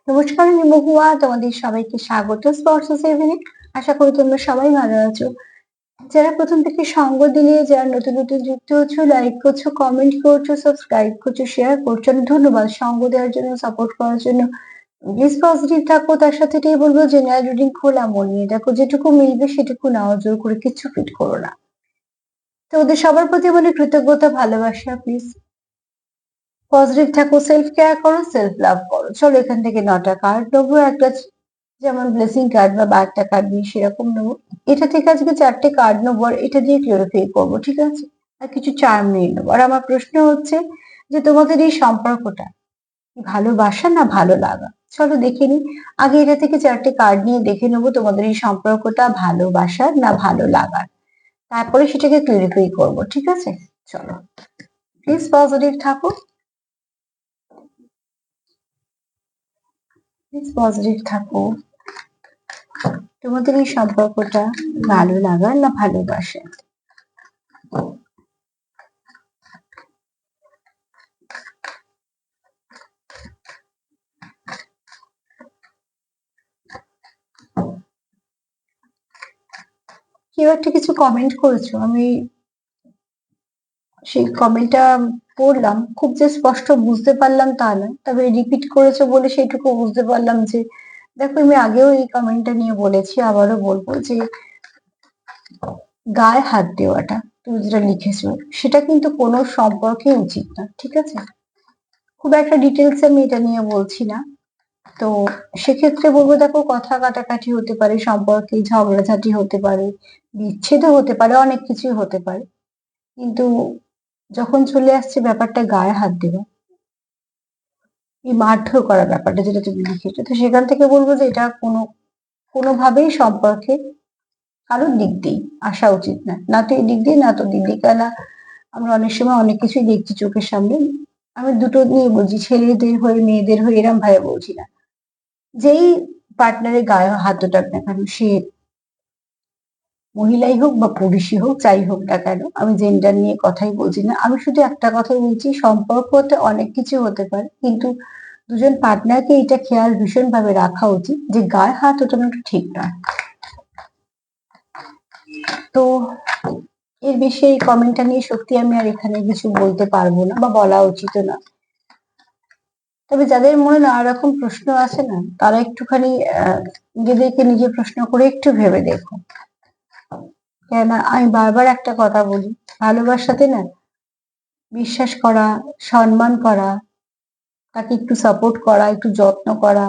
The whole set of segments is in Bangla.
নমস্কার, আমি মহুয়া। তোমাদের সবাইকে স্বাগত স্পর্শ সেভেনে। আশা করি তোমরা সবাই ভালো আছো। যারা প্রথম থেকে সঙ্গ দিলে, যারা নতুন নতুন যুক্ত হচ্ছ, লাইক করছো, কমেন্ট করছো, সাবস্ক্রাইব করছো, শেয়ার করছো, অনেক ধন্যবাদ সঙ্গ দেওয়ার জন্য, সাপোর্ট করার জন্য। প্লিজ পজিটিভ থাকো। তার সাথে এটাই বলবো, জেনারেল রিডিং খোলা মন নিয়ে দেখো, যেটুকু মিলবে সেটুকু নাও, জোর করে কিচ্ছু ফিট করো না। তো ওদের সবার প্রতি মানে কৃতজ্ঞতা, ভালোবাসা। প্লিজ পজিটিভ থাকো, সেলফ কেয়ার করো, সেলফ লাভ করো। চলো এখান থেকে 9টা কার্ড নেবো। একটা যেমন ব্লেসিং কার্ড বা একটা কার্ড নিয়ে সেরকম নেবো। এটা থেকে আজকে 4টে কার্ড নেবো, আর এটা দিয়ে ক্লিয়ারিফাই করবো, ঠিক আছে? আর কিছু চার্ম নিয়ে নেবো। আর আমার প্রশ্ন হচ্ছে যে তোমাদের এই সম্পর্কটা ভালোবাসা না ভালো লাগা? চলো দেখে নি। আগে এটা থেকে 4টে কার্ড নিয়ে দেখে নেবো তোমাদের এই সম্পর্কটা ভালোবাসার না ভালো লাগার, তারপরে সেটাকে ক্লিয়ারিফাই করবো, ঠিক আছে? চলো, প্লিজ পজিটিভ থাকো, প্লিজ পজিটিভ থাকো। তোমাদের এই সম্পর্কটা ভালো লাগার না ভালোবাসা? কেউ একটা কিছু কমেন্ট করেছো, আমি সেই কমেন্টটা পড়লাম, খুব যে স্পষ্ট বুঝতে পারলাম তা নয়, তবে রিপিট করেছো বলে সেইটুকু বুঝতে পারলাম যে দেখো, আমি আগেও এই কমেন্টটা নিয়ে বলেছি, আবারও বলবো যে গায়ে হাত দেওয়াটা তুমি যেটা লিখেছো সেটা কিন্তু কোনো সম্পর্কে উচিত না, ঠিক আছে? খুব একটা ডিটেলস আমি এটা নিয়ে বলছি না। তো সেক্ষেত্রে বলবো, দেখো, কথা কাটাকাটি হতে পারে, সম্পর্কে ঝগড়াঝাটি হতে পারে, বিচ্ছেদও হতে পারে, অনেক কিছুই হতে পারে, কিন্তু যখন চলে আসছে ব্যাপারটা গায়ে হাত দেওয়া, এই মারধর করা ব্যাপারটা যেটা তুমি লিখেছো, তো সেখান থেকে বলবো যে এটা কোনোভাবেই সম্পর্কে কারোর দিক দিয়ে আসা উচিত না, না তো এই দিক দিয়ে না তো দিক দিয়ে। কেননা আমরা অনেক সময় অনেক কিছুই দেখছি চোখের সামনে। আমি দুটো নিয়ে বলছি, ছেলেদের হয়ে মেয়েদের হয়ে এরম ভাবে বলছি না। যেই পার্টনারের গায়ে হাত ওঠাক না কেন, সে মহিলাই হোক বা পুরুষই হোক, যাই হোক না কেন, আমি জেন্ডার নিয়ে কথাই বলছি না, আমি শুধু একটা কথাই বলছি, সম্পর্কতে অনেক কিছু হতে পারে, কিন্তু দুজন পার্টনারকে এটা খেয়াল ভীষণ ভাবে রাখা উচিত যে গায়ে হাত ওঠানোটা ঠিক নয়। তো এর বেশি এই কমেন্টটা নিয়ে সত্যি আমি আর এখানে কিছু বলতে পারবো না, বা বলা উচিত না। তবে যাদের মনে নানা রকম প্রশ্ন আছে না, তারা একটুখানি নিজেদেরকে নিজে প্রশ্ন করে একটু ভেবে দেখো। কেননা আমি বারবার একটা কথা বলি, ভালোবাসাতে না বিশ্বাস করা, সম্মান করা, তাকে একটু সাপোর্ট করা, একটু যত্ন করা,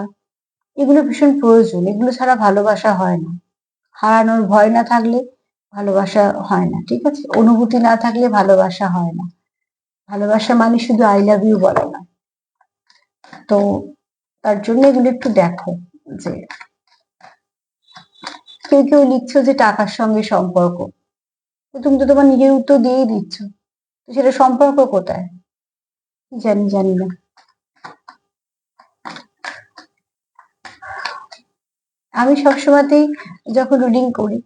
এগুলো ভীষণ প্রয়োজন। এগুলো ছাড়া ভালোবাসা হয় না। হারানোর ভয় না থাকলে ভালোবাসা হয় না, ঠিক আছে? অনুভূতি না থাকলে ভালোবাসা হয় না। ভালোবাসা মানে শুধু আই লাভ ইউ বলা না। তো তার জন্য এগুলো একটু দেখো, যে কেউ কেউ লিখছো যে টাকার সঙ্গে সম্পর্ক, তো তুমি তো তোমার নিজের উত্তর দিয়েই দিচ্ছ, তো সেটা সম্পর্ক কোথায়? জানি না। আমি সবসময়তেই যখন রিডিং করি,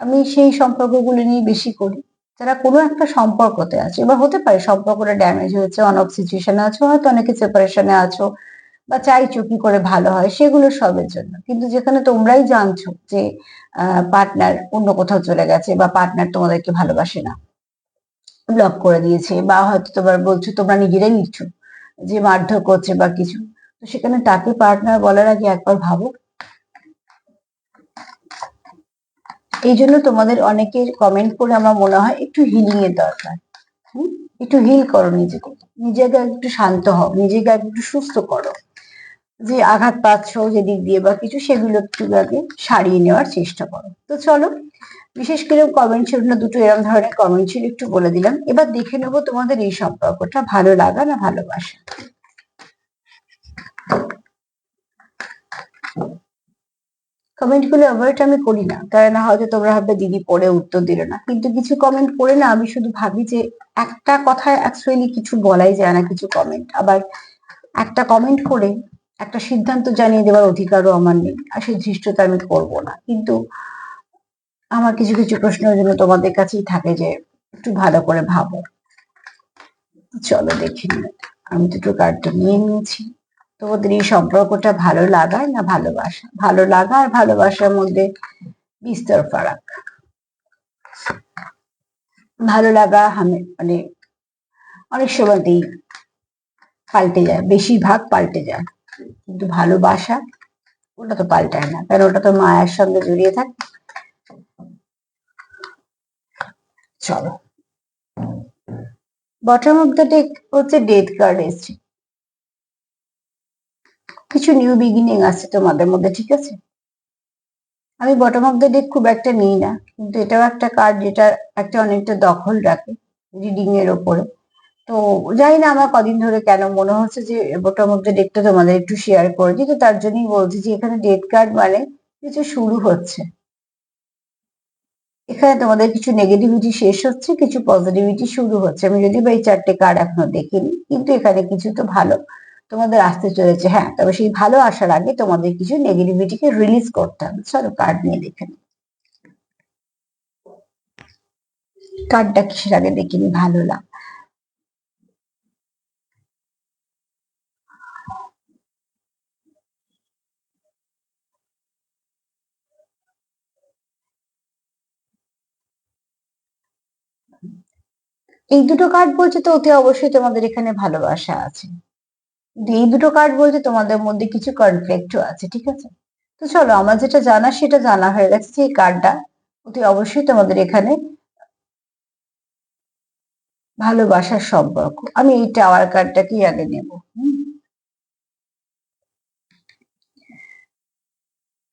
আমি সেই সম্পর্কগুলো নিয়ে বেশি করি যারা কোনো একটা সম্পর্কতে আছে। এবার হতে পারে সম্পর্কটা ড্যামেজ হয়েছে, অন অফ সিচুয়েশনে আছো, হয়তো অনেকে সেপারেশনে আছো, বা চাইছো কি করে ভালো হয়, সেগুলো সবের জন্য। কিন্তু যেখানে তোমরাই জানছো যে পার্টনার অন্য কোথাও চলে গেছে, বা পার্টনার তোমাদেরকে ভালোবাসে না, ব্লক করে দিয়েছে, বা হয়তো তোমরা বলছো, তোমরা নিজেরাই নিচ্ছ যে মারধর করছে বা কিছু, তো সেখানে তাকে পার্টনার বলার আগে একবার ভাবো। এই জন্য তোমাদের অনেকের কমেন্ট করে আমার মনে হয় একটু হিলিং এর দরকার। একটু হিল করো নিজেকে, নিজেকে একটু শান্ত হও, নিজেকে একটু সুস্থ করো। যে আঘাত পাচ্ছ যেদিক দিয়ে বা কিছু, সেগুলো একটু আগে সারিয়ে নেওয়ার চেষ্টা করো। তো চলো, বিশেষ করে কমেন্ট ছিল না, দুটো এরকম ধরনের কমেন্ট ছিল, একটু বলে দিলাম। এবার দেখে নেবো তোমাদের এই সম্পর্কটা ভালো লাগা না ভালোবাসা। কমেন্ট গুলো অ্যাভয়েড আমি করি না, কারণ হয়তো তোমরা ভাববে দিদি পড়ে উত্তর দিল না, কিন্তু কিছু কমেন্ট পড়ে না আমি শুধু ভাবি যে একটা কথায় অ্যাকচুয়ালি কিছু বলাই যায় না। কিছু কমেন্ট আবার একটা কমেন্ট করে একটা সিদ্ধান্ত জানিয়ে দেওয়ার অধিকারও আমার নেই, আর সেই ধৃষ্টতা আমি করবো না। কিন্তু আমার কিছু কিছু প্রশ্নের জন্য তোমাদের কাছেই থাকে যে একটু ভালো করে ভাবো। চলো দেখে নিই। আমি দুটো কার্ডটা নিয়ে নিয়েছি। তোমাদের এই সম্পর্কটা ভালো লাগা না ভালোবাসা? ভালো লাগা আর ভালোবাসার মধ্যে বিস্তর ফারাক। ভালো লাগা মানে অনেক সময়তেই পাল্টে যায়, বেশিরভাগ পাল্টে যায়, কিন্তু ভালোবাসা ওটা তো পাল্টায় না, কারণ ওটা তো মায়ের সঙ্গে জড়িয়ে থাকে। চলো, বটম অফ দ্য ডেক হচ্ছে ডেথ কার্ড এসছে। কিছু নিউ বিগিনিং আছে তোমাদের মধ্যে, ঠিক আছে? আমি বটম অফ দ্য ডেক খুব একটা নিই না, কিন্তু এটাও একটা কার্ড যেটা একটা অনেকটা দখল রাখে রিডিং এর ওপরে। তো জানি না আমার কদিন ধরে কেন মনে হচ্ছে যে বটম অফ দ্য ডেকটা তোমাদের একটু শেয়ার করে দিই, তো তার জন্যই বলছি যে এখানে ডেথ কার্ড মানে কিছু শুরু হচ্ছে। এখানে তোমাদের কিছু নেগেটিভিটি শেষ হচ্ছে, কিছু পজিটিভিটি শুরু হচ্ছে। আমি যদি বা এই চারটে কার্ড এখনো দেখিনি, কিন্তু এখানে কিছু তো ভালো তোমাদের আসতে চলেছে। হ্যাঁ, তবে সেই ভালো আসার আগে তোমাদের কিছু নেগেটিভিটিকে রিলিজ করতে হবে। চলো কার্ড নিয়ে দেখে নিই। কার্ডটা কিসের আগে দেখিনি, ভালো লাগ। এই দুটো কার্ড বলছে তো অতি অবশ্যই তোমাদের এখানে ভালোবাসা আছে, কিন্তু এই দুটো কার্ড বলছে তোমাদের মধ্যে কিছু কনফ্লিক্টও আছে, ঠিক আছে? তো চলো, আমার যেটা জানা সেটা জানা হয়ে গেছে যে এই কার্ডটা অতি অবশ্যই তোমাদের এখানে ভালোবাসার সম্পর্ক। আমি এই টাওয়ার কার্ডটাকেই আগে নেব।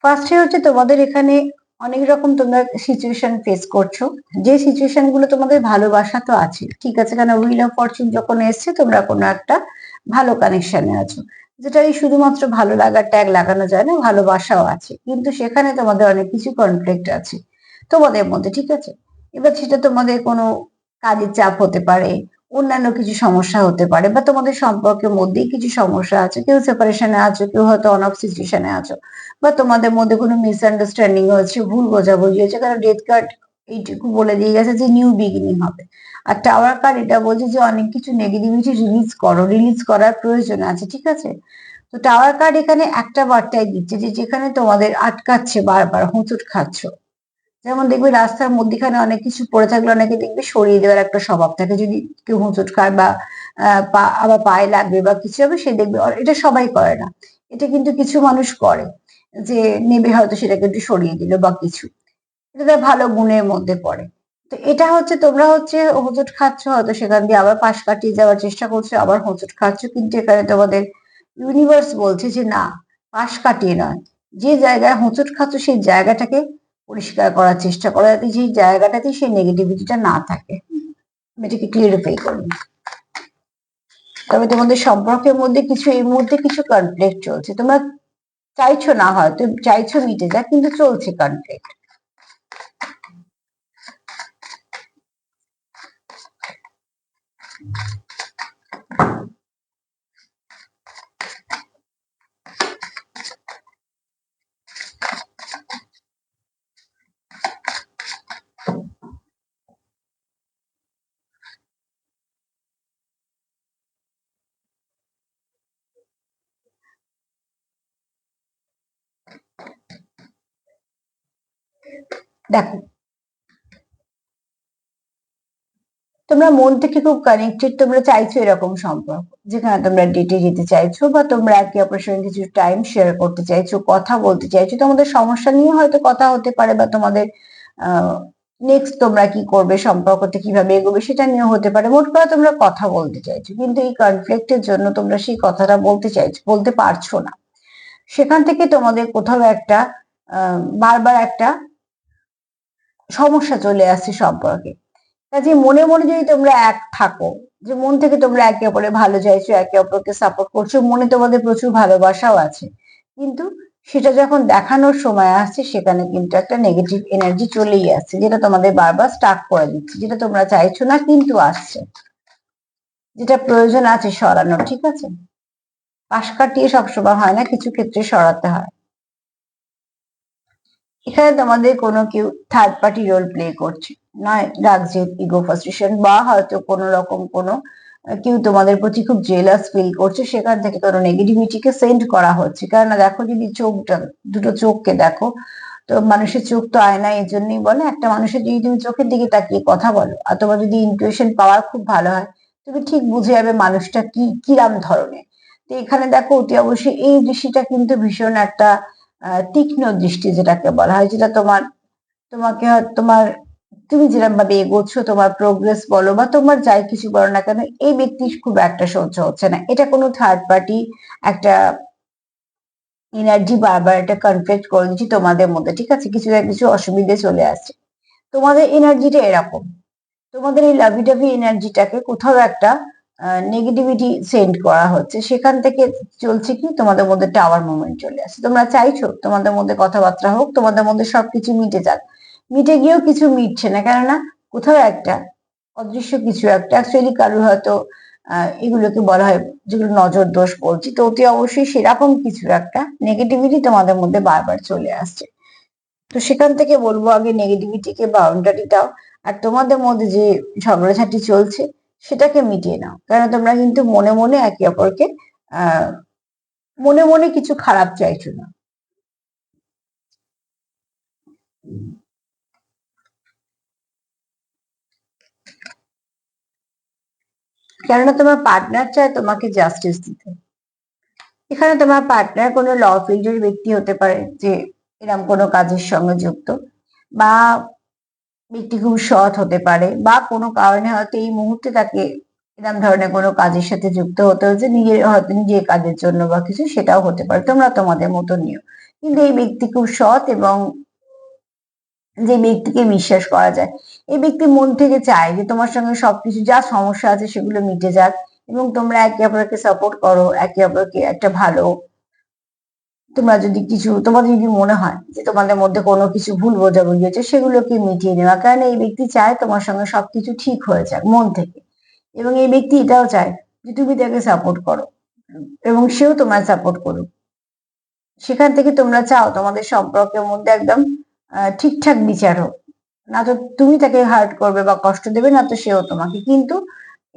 ফার্স্টে হচ্ছে তোমাদের এখানে অনেক রকম তোমরা সিচুয়েশন ফেস করছো, যে সিচুয়েশন গুলো তোমাদের ভালোবাসা তো আছে, ঠিক আছে, কারণ হুইল অফ ফরচুন যখন এসছে তোমরা কোনো একটা ভালো কানেকশনে আছো, যেটা এই শুধুমাত্র ভালো লাগার ট্যাগ লাগানো যায় না, ভালোবাসাও আছে, কিন্তু সেখানে তোমাদের অনেক কিছু কনফ্লিক্ট আছে তোমাদের মধ্যে, ঠিক আছে? এবার সেটা তোমাদের কোনো কাজের চাপ হতে পারে, অন্যান্য কিছু সমস্যা হতে পারে, বা তোমাদের সম্পর্কের মধ্যেই কিছু সমস্যা আছে, কেউ সেপারেশনে আছো, কেউ হয়তো অন অফ সিচুয়েশনে আছো, বা তোমাদের মধ্যে কোনো মিসআন্ডারস্ট্যান্ডিং হয়েছে, ভুল বোঝাবুঝি হয়েছে, কারণ ডেথ কার্ড এইটুকু বলে দিয়ে গেছে যে নিউ বিগিনিং হবে। আর টাওয়ার কার্ড এটা বলছে যে অনেক কিছু নেগেটিভিটি রিলিজ করো, রিলিজ করার প্রয়োজন আছে, ঠিক আছে? তো টাওয়ার কার্ড এখানে একটা বার্তাই দিচ্ছে যে যেখানে তোমাদের আটকাচ্ছে, বারবার হোঁচট খাচ্ছ, যেমন দেখবে রাস্তার মধ্যিখানে অনেক কিছু পড়ে থাকলে অনেকে দেখবে সরিয়ে দেওয়ার একটা স্বভাব থাকে, যদি কেউ হোঁচট খায় বা আবার পায়ে লাগবে বা কিছু হবে, সে দেখবে, এটা সবাই করে না, এটা কিন্তু কিছু মানুষ করে, যে নেবে হয়তো সেটাকে একটু সরিয়ে দিল বা কিছু, এটা তার ভালো গুণের মধ্যে পড়ে। তো এটা হচ্ছে তোমরা হচ্ছে হোঁচট খাচ্ছ, হয়তো সেখান দিয়ে আবার পাশ কাটিয়ে যাওয়ার চেষ্টা করছো, আবার হোঁচট খাচ্ছ, কিন্তু এখানে তোমাদের ইউনিভার্স বলছে যে না, পাশ কাটিয়ে নয়, যে জায়গায় হোঁচট খাচ্ছ সেই জায়গাটাকে পরিষ্কার করার চেষ্টা করো, যাতে সেই জায়গাটাতে সেই নেগেটিভিটিটা না থাকে। আমি এটাকে ক্লিয়ারিফাই করি। তবে তোমাদের সম্পর্কের মধ্যে কিছু এই মুহূর্তে কিছু কনফ্লিক্ট চলছে, তোমরা চাইছো না, হয়তো চাইছো মিটে যাক, কিন্তু চলছে কনফ্লিক্ট। দেখো, তোমরা মন থেকে খুব কানেক্টেড, তোমরা চাইছো এরকম সম্পর্ক যেখানে তোমরা ডেটে যেতে চাইছো, বা তোমরা একে অপরের সঙ্গে কিছু টাইম শেয়ার করতে চাইছো, কথা বলতে চাইছো, তোমাদের সমস্যা নিয়ে হয়তো কথা হতে পারে, বা তোমাদের নেক্সট তোমরা কি করবে, সম্পর্কটা কিভাবে এগোবে সেটা নিয়ে হতে পারে, মোট কথা তোমরা কথা বলতে চাইছো, কিন্তু এই কনফ্লিক্টের জন্য তোমরা সেই কথাটা বলতে চাইছো, বলতে পারছো না। সেখান থেকে তোমাদের কোথাও একটা বারবার একটা সমস্যা চলে আসছে সম্পর্কে। কাজে মনে মনে যদি তোমরা এক থাকো, যে মন থেকে তোমরা একে অপরের ভালো চাইছো, একে অপরকে সাপোর্ট করছো, মনে তোমাদের প্রচুর ভালোবাসাও আছে, কিন্তু সেটা যখন দেখানোর সময় আসছে সেখানে কিন্তু একটা নেগেটিভ এনার্জি চলেই আসছে, যেটা তোমাদের বারবার স্টাক করে দিচ্ছে, যেটা তোমরা চাইছো না কিন্তু আসছে, যেটা প্রয়োজন আছে সরানোর, ঠিক আছে? পাশ কাটিয়ে সবসময় হয় না, কিছু ক্ষেত্রে সরাতে হয়। এখানে তোমাদের কোনো কেউ থার্ড পার্টি রোল প্লে করছে, নয় রাগ, জেদ, ইগো, ফ্রাস্ট্রেশন, বা হয়তো কোনো রকম কোনো কেউ তোমাদের প্রতি খুব জেলাস ফিল করছে, সেখান থেকে কোনো নেগেটিভিটিকে সেন্ড করা হচ্ছে। কেননা দেখো, যদি চোখটা, দুটো চোখকে দেখো, তো মানুষের চোখ তো আয়না, এই জন্যই বলে একটা মানুষের যদি তুমি চোখের দিকে তাকিয়ে কথা বলো, আর তোমার যদি ইনটিউশন পাওয়ার খুব ভালো হয়, তুমি ঠিক বুঝে যাবে মানুষটা কিরাম ধরনের। তো এখানে দেখো, অতি অবশ্যই এই দৃষ্টিটা কিন্তু ভীষণ একটা তীক্ষ্ণ দৃষ্টি যেটাকে বলা হয়, যেটা তোমাকে তোমার, তুমি যেরকম ভাবে এগোচ্ছ, তোমার প্রোগ্রেস বলো বা তোমার যাই কিছু বলো না কেন, এই ব্যক্তি খুব একটা সহ্য হচ্ছে না। এটা কোনো থার্ড পার্টি একটা এনার্জি বারবার এটা কনফ্লিক্ট করে দিচ্ছি তোমাদের মধ্যে, ঠিক আছে? কিছু না কিছু অসুবিধে চলে আসছে। তোমাদের এনার্জিটা এরকম, তোমাদের এই লাভি ডাভি এনার্জিটাকে কোথাও একটা নেগেটিভিটি সেন্ড করা হচ্ছে, সেখান থেকে চলছে কি, তোমাদের মধ্যে টাওয়ার মুভমেন্ট চলে আসছে। তোমরা চাইছো তোমাদের মধ্যে কথাবার্তা হোক, তোমাদের মধ্যে সবকিছু মিটে যাক, মিটে গিয়েও কিছু মিটছে না। কেননা কোথাও একটা অদৃশ্য কিছু একটা, অ্যাকচুয়ালি কারোর হয়তো এগুলোকে বলা হয়, যেগুলো নজর দোষ বলছি, তো অতি অবশ্যই সেরকম কিছু একটা নেগেটিভিটি তোমাদের মধ্যে বারবার চলে আসছে। তো সেখান থেকে বলবো, আগে নেগেটিভিটিকে বাউন্ডারি দাও, আর তোমাদের মধ্যে যে ঝগড়াঝাটি চলছে সেটাকে মিটিয়ে নাও। কারণ তোমরা কিন্তু মনে মনে একে অপরকে আহ মনে মনে কিছু খারাপ চাইছো না। কেননা তোমার পার্টনার চায় তোমাকে জাস্টিস দিতে। এখানে তোমার পার্টনার কোনো ল ফিল্ডের ব্যক্তি হতে পারে, যে এরকম কোনো কাজের সঙ্গে যুক্ত, বা ব্যক্তি খুব সৎ হতে পারে, বা কোনো কারণে হয়তো এই মুহূর্তে তাকে এরকম ধরনের কোনো কাজের সাথে যুক্ত হতে হচ্ছে, নিজের হয়তো নিজের কাজের জন্য বা কিছু, সেটাও হতে পারে। তোমরা তোমাদের মতো নিও, কিন্তু এই ব্যক্তি খুব সৎ, এবং যে ব্যক্তিকে বিশ্বাস করা যায়, এই ব্যক্তি মন থেকে চায় যে তোমার সঙ্গে সবকিছু যা সমস্যা আছে সেগুলো মিটে যাক, এবং তোমরা একে অপরকে সাপোর্ট করো, একে অপরকে একটা ভালো, তোমরা যদি কিছু, তোমাদের যদি মনে হয় যে তোমাদের মধ্যে কোনো কিছু ভুল বোঝাবুঝি হচ্ছে, সেগুলোকে মিটিয়ে নেওয়া। কারণ এই ব্যক্তি চায় তোমার সঙ্গে সবকিছু ঠিক হয়ে যাক মন থেকে, এবং এই ব্যক্তি এটাও চায় যে তুমি তাকে সাপোর্ট করো, এবং সেও তোমায় সাপোর্ট করুক। সেখান থেকে তোমরা চাও তোমাদের সম্পর্কের মধ্যে একদম ঠিকঠাক বিচার হোক, না তো তুমি তাকে হার্ট করবে বা কষ্ট দেবে, না তো সেও তোমাকে। কিন্তু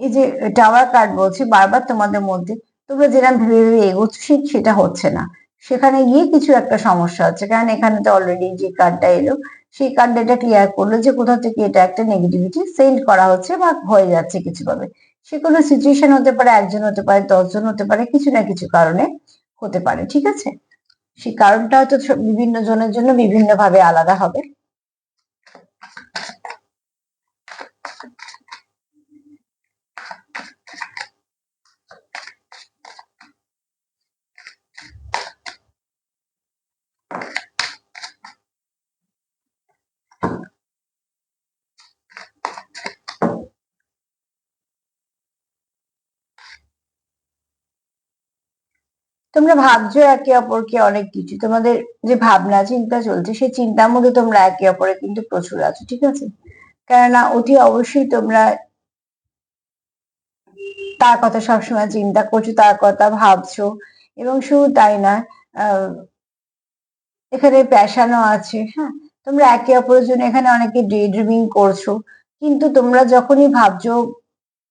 এই যে টাওয়ার কার্ড বলছে, বারবার তোমাদের মধ্যে তোমরা যেরকম ভেবে ভেবে এগোচ্ছ সেটা হচ্ছে না, সেখানে গিয়ে কিছু একটা সমস্যা হচ্ছে। কারণ এখানে তো অলরেডি যে কার্ডটা এলো, সেই কার্ডটা এটা ক্লিয়ার করলো যে কোথাও থেকে এটা একটা নেগেটিভিটি সেন্ড করা হচ্ছে বা হয়ে যাচ্ছে কিছু ভাবে। সে কোনো সিচুয়েশন হতে পারে, একজন হতে পারে, 10 জন হতে পারে, কিছু না কিছু কারণে হতে পারে, ঠিক আছে? সেই কারণটা হয়তো বিভিন্ন জনের জন্য বিভিন্ন ভাবে আলাদা হবে। তোমরা ভাবছো একে অপরকে অনেক কিছু, তোমাদের যে ভাবনা চিন্তা চলছে, সেই চিন্তার মধ্যে তোমরা একে অপরে কিন্তু প্রচুর আছো, ঠিক আছে? কেননা অতি অবশ্যই তোমরা তার কথা সবসময় চিন্তা করছো, তার কথা ভাবছো, এবং শুধু তাই না, আহ এখানে প্যাশনও আছে। হ্যাঁ, তোমরা একে অপরের জন্য এখানে অনেকে ডে ড্রিমিং করছো, কিন্তু তোমরা যখনই ভাবছো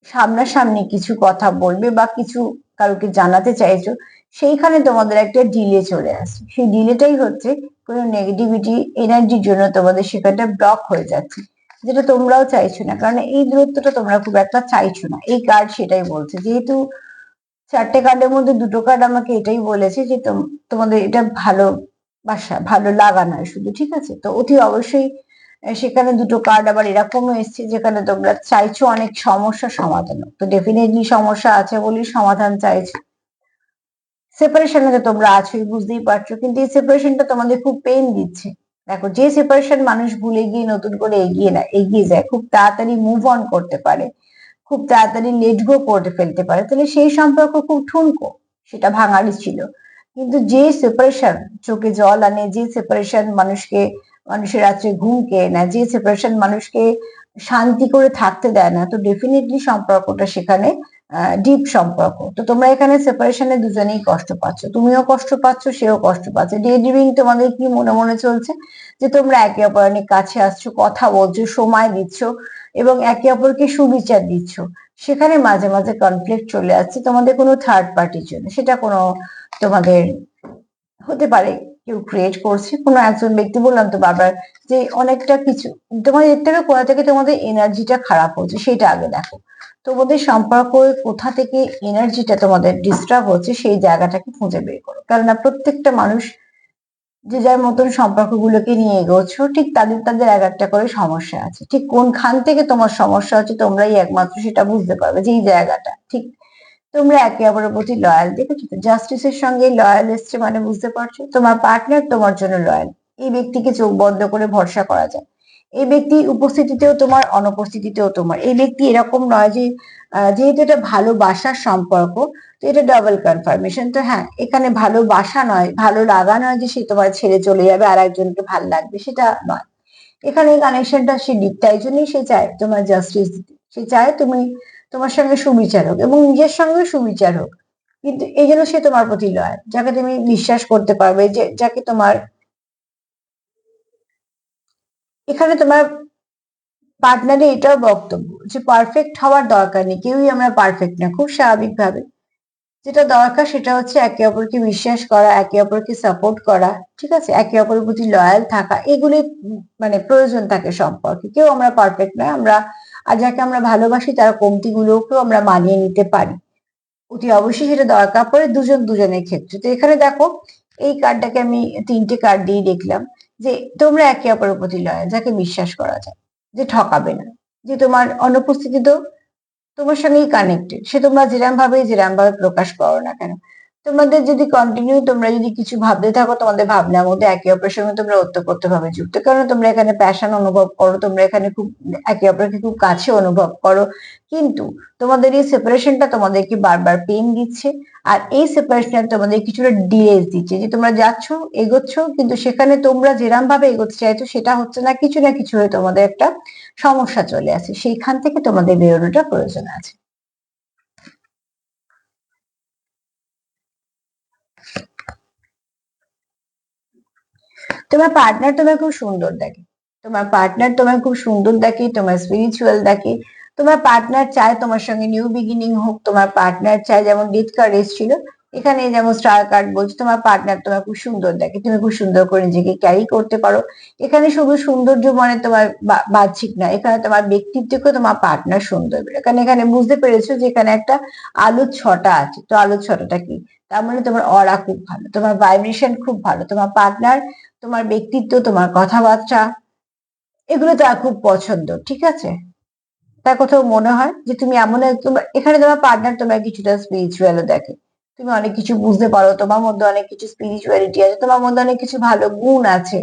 সামনাসামনি কিছু কথা বলবে বা কিছু কাউকে জানাতে চাইছো, সেইখানে তোমাদের একটা ডিলে চলে আসে। সেই ডিলেটাই হচ্ছে কোনো নেগেটিভিটি এনার্জির জন্য তোমাদের সেখানটা ব্লক হয়ে যাচ্ছে, যেটা তোমরাও চাইছো না। কারণ এই দূরত্বটা তোমরা খুব একটা চাইছো না। এই কার্ড সেটাই বলছে, যেহেতু 4টে কার্ডের মধ্যে 2টো কার্ড আমাকে এটাই বলেছে যে তোমাদের এটা ভালোবাসা, ভালো লাগা নয় শুধু, ঠিক আছে? তো অতি অবশ্যই সেখানে 2টো কার্ড আবার এরকমও এসছে যেখানে তোমরা চাইছো অনেক সমস্যা সমাধান হোক। তো ডেফিনেটলি সমস্যা আছে বলেই সমাধান চাইছো। সেপারেশনে তো তোমরা আছোই, বুঝতেই পারছো, কিন্তু এই সেপারেশনটা তোমাদের খুব পেইন দিচ্ছে। দেখো, যে সেপারেশন মানুষ ভুলে গিয়ে নতুন করে এগিয়ে যায়, খুব তাড়াতাড়ি মুভ অন করতে পারে, খুব তাড়াতাড়ি লেট গো করে ফেলতে পারে, তাহলে সেই সম্পর্ক খুব ঠুনকো, সেটা ভাঙারই ছিল। কিন্তু যে সেপারেশন চোখে জল আনে, যে সেপারেশন মানুষের রাত্রে ঘুম কেড়ে নেয়, যে সেপারেশন মানুষকে শান্তি করে থাকতে দেয় না, তো ডেফিনেটলি সম্পর্কটা সেখানে ডিপ সম্পর্ক। তো তোমরা এখানে সেপারেশনে দুজনেই কষ্ট পাচ্ছ, তুমিও কষ্ট পাচ্ছ, সেও কষ্ট পাচ্ছে। ডে ড্রিমিং তোমাদের কি মনে মনে চলছে যে তোমরা একে অপরের কাছে আসছো, কথা বলছো, সময় দিচ্ছ, এবং একে অপরকে সুবিচার দিচ্ছ। সেখানে মাঝে মাঝে কনফ্লিক্ট চলে আসছে তোমাদের কোনো থার্ড পার্টির জন্য। সেটা কোনো তোমাদের হতে পারে, কেউ ক্রিয়েট করছে, কোনো একজন ব্যক্তি, বললাম তো বারবার যে অনেকটা কিছু তোমাদের এর থেকে কোথা থেকে তোমাদের এনার্জিটা খারাপ হচ্ছে সেটা আগে দেখো। তোমাদের সম্পর্ক কোথা থেকে এনার্জিটা তোমাদের ডিস্টার্ব হচ্ছে সেই জায়গাটাকে খুঁজে বের করো। কেননা প্রত্যেকটা মানুষ যে যার মতন সম্পর্কগুলোকে নিয়ে এগোচ্ছ, ঠিক তাদের তাদের এক একটা করে সমস্যা আছে। ঠিক কোনখান থেকে তোমার সমস্যা হচ্ছে তোমরাই একমাত্র সেটা বুঝতে পারবে, যে এই জায়গাটা ঠিক তোমরা একে অপরের প্রতি লয়াল। দেখেছো তো, জাস্টিসের সঙ্গে লয়াল এসছে মানে বুঝতে পারছো তোমার পার্টনার তোমার জন্য লয়াল। এই ব্যক্তিকে চোখ বন্ধ করে ভরসা করা যায়। এই ব্যক্তি উপস্থিতিতেও তোমার, অনুপস্থিতিতেও তোমার। এই ব্যক্তি এরকম নয় যে যেহেতু এটা ভালোবাসার সম্পর্ক, তো এটা ডাবল কনফার্মেশন। তো হ্যাঁ, এখানে ভালোবাসা নয়, ভালো লাগা নয় যে সে তোমার ছেড়ে চলে যাবে আর একজনকে ভাল লাগবে, সেটা নয়। এখানে কানেকশনটা সে ডিপ, তাই জন্যই সে চায় তোমার জাস্টিস দিতে। সে চায় তুমি, তোমার সঙ্গে সুবিচার হোক এবং নিজের সঙ্গে সুবিচার হোক। কিন্তু এই জন্য সে তোমার প্রতি লয়াল, যাকে তুমি বিশ্বাস করতে পারবে, যে যাকে তোমার, এখানে তোমার পার্টনারের এটাও বক্তব্য যে পারফেক্ট হওয়ার দরকার নেই, কেউই আমরা পারফেক্ট না, খুব স্বাভাবিকভাবে যেটা দরকার সেটা হচ্ছে একে অপরকে বিশ্বাস করা, একে অপরকে সাপোর্ট করা, ঠিক আছে, একে অপরের প্রতি লয়াল থাকা। এগুলি মানে প্রয়োজন থাকে সম্পর্কে। কেউ আমরা পারফেক্ট নয় আমরা, আর যাকে আমরা ভালোবাসি তার কমতি গুলোকেও আমরা মানিয়ে নিতে পারি। অতি অবশ্যই সেটা দরকার পড়ে দুজন দুজনের ক্ষেত্রে। তো এখানে দেখো, এই কার্ডটাকে আমি তিনটে কার্ড দিয়ে দেখলাম যে তোমরা একে অপরের প্রতি লয়াল, যাকে বিশ্বাস করা যায়, যে ঠকাবে না, যে তোমার অনুপস্থিতিতেও তোমার সঙ্গেই কানেক্টেড, সে তোমরা যেরকম ভাবে প্রকাশ করো না কেন। তোমাদের যদি কন্টিনিউ, তোমরা যদি কিছু ভাবতে থাকো, তোমাদের ভাবনার মধ্যে একে অপরের সঙ্গে তোমরা ওতপ্রোত ভাবে যুক্ত, কারণ তোমরা এখানে প্যাশন অনুভব করো, তোমরা এখানে খুব একে অপরকে খুব কাছে অনুভব করো। কিন্তু তোমাদের এই সেপারেশনটা তোমাদেরকে বারবার পেন দিচ্ছে। আর এই সেপারেশন তোমাদের কিছুটা ডিলেজ দিচ্ছে, যে তোমরা যাচ্ছ, এগোচ্ছ, কিন্তু সেখানে তোমরা যেরকম ভাবে এগোতে চাইছো সেটা হচ্ছে না, কিছু না কিছু হয়ে তোমাদের একটা সমস্যা চলে আসে। সেইখান থেকে তোমাদের বেরোনোটা প্রয়োজন আছে। তোমার পার্টনার তোমায় খুব সুন্দর দেখে, তোমার পার্টনার তোমায় খুব সুন্দর দেখে, তোমার স্পিরিচুয়াল দেখে। তোমার পার্টনার চায় তোমার সঙ্গে নিউ বিগিনিং হোক। তোমার পার্টনার চায়, যেমন ডেথ কার্ড এসেছিল, এখানে যেমন স্টার কার্ড বলছে, তোমার পার্টনার তোমার খুব সুন্দর দেখে, তুমি খুব সুন্দর করে নিজেকে ক্যারি করতে পারো। এখানে শুধু সৌন্দর্য মানে তোমার বাহ্যিক না, এখানে তোমার ব্যক্তিত্বকে তোমার পার্টনার সুন্দর। এখানে এখানে বুঝতে পেরেছো যে এখানে একটা আলোর ছটা আছে। তো আলোর ছটাটা কি? তার মানে তোমার অরা খুব ভালো, তোমার ভাইব্রেশন খুব ভালো। তোমার পার্টনার তোমার ব্যক্তিত্ব, তোমার কথাবার্তা, এগুলো তার খুব পছন্দ, ঠিক আছে। তার কোথাও মনে হয় যে তুমি এমন এখানে তোমার পার্টনার তোমার কিছুটা স্পিরিচুয়ালও দেখে। তুমি অনেক কিছু বুঝতে পারো, তোমার মধ্যে অনেক কিছু স্পিরিচুয়ালিটি আছে, তোমার মধ্যে অনেক কিছু ভালো গুণ আছে,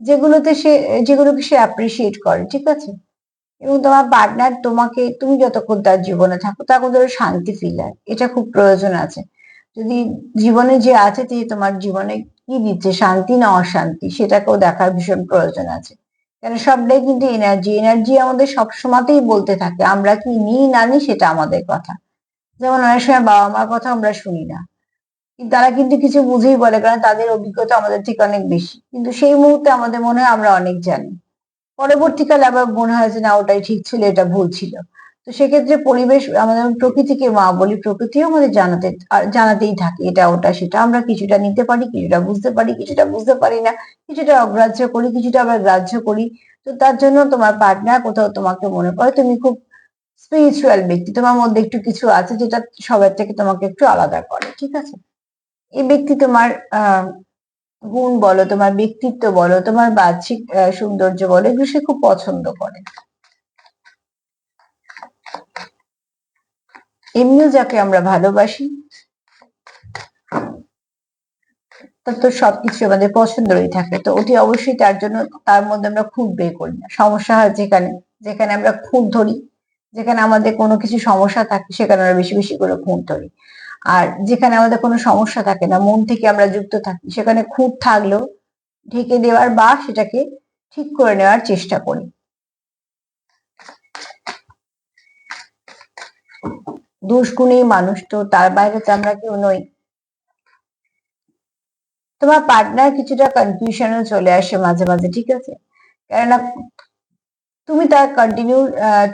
যেগুলোতে সে, যেগুলোকে সে অ্যাপ্রিসিয়েট করে, ঠিক আছে। এবং তোমার পার্টনার তোমাকে, তুমি যতক্ষণ তার জীবনে থাকো তার মধ্যে শান্তি ফিল হয়, এটা খুব প্রয়োজন আছে। যদি জীবনে যে আছে, যে তোমার জীবনে কি দিচ্ছে, শান্তি না অশান্তি, সেটাকেও দেখার ভীষণ প্রয়োজন আছে। কেন সবটাই কিন্তু এনার্জি, এনার্জি আমাদের সবসময়তেই বলতে থাকে, আমরা কি নিই না নিই সেটা আমাদের কথা। যেমন অনেক সময় বাবা মার কথা আমরা শুনি না, কিন্তু তারা কিন্তু কিছু বুঝেই বলে, কারণ তাদের অভিজ্ঞতা আমাদের থেকে অনেক বেশি, কিন্তু সেই মুহূর্তে আমাদের মনে হয় আমরা অনেক জানি। পরবর্তীকালে আবার মনে হয় যে না, ওটাই ঠিক ছিল, এটা ভুল ছিল। তো সেক্ষেত্রে পরিবেশ, আমাদের প্রকৃতিকে মা বলি, প্রকৃতিও আমাদের জানাতেই থাকে এটা ওটা সেটা। আমরা কিছুটা নিতে পারি, কিছুটা বুঝতে পারি, কিছুটা বুঝতে পারি না, কিছুটা অগ্রাহ্য করি, কিছুটা আবার গ্রাহ্য করি। তো তার জন্য তোমার পার্টনার কোথাও তোমাকে মনে করে তুমি খুব স্পিরিচুয়াল ব্যক্তি, তোমার মধ্যে একটু কিছু আছে যেটা সবার থেকে তোমাকে একটু আলাদা করে, ঠিক আছে। এই ব্যক্তি তোমার আহ গুণ বলো, তোমার ব্যক্তিত্ব বলো, তোমার বাহ্যিক সৌন্দর্য বলো, এগুলো সে খুব পছন্দ করে। এমনিও যাকে আমরা ভালোবাসি তার তো সবকিছু আমাদের পছন্দেরই থাকে। তো অতি অবশ্যই তার জন্য, তার মধ্যে আমরা খুঁত বের করি না। সমস্যা হয় যেখানে, যেখানে আমরা খুঁত ধরি, যেখানে আমাদের কোনো কিছু সমস্যা থাকে সেখানে আমরা বেশি বেশি করে খুঁত ধরি। আর যেখানে আমাদের কোনো সমস্যা থাকে না, মন থেকে আমরা যুক্ত থাকি, সেখানে খুঁত থাকলেও ঢেকে দেওয়ার বা সেটাকে ঠিক করে নেওয়ার চেষ্টা করি। দোষ গুণেই মানুষ, তো তার বাইরে তো আমরা কেউ নই। তোমার পার্টনার কিছুটা কনফিউশনও চলে আসে মাঝে মাঝে, ঠিক আছে। কেননা তুমি তার কন্টিনিউ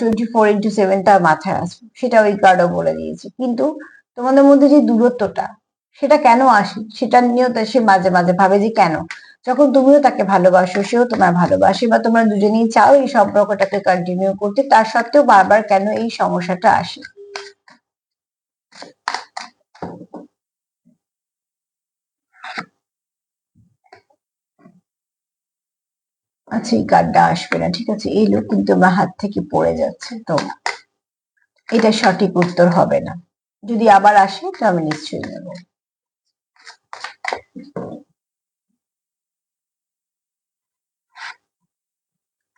24/7 তার মাথায় আছো, সেটা ওই কার্ডও বলে দিয়েছে। কিন্তু তোমাদের মধ্যে যে দূরত্বটা, সেটা কেন আসে সেটা নিয়েও সে মাঝে মাঝে ভাবে যে কেন, যখন তুমিও তাকে ভালোবাসো, সেও তোমার ভালোবাসে, বা তোমরা দুজনেই চাও এই সম্পর্কটাকে কন্টিনিউ করতে, তার সত্ত্বেও বারবার কেন এই সমস্যাটা আসে। আচ্ছা, এই কার্ডটা আসবে না, ঠিক আছে, এই লোক কিন্তু আমার হাত থেকে পড়ে যাচ্ছে, তো এটা সঠিক উত্তর হবে না। যদি আবার আসে তো আমি নিশ্চয়ই নেব।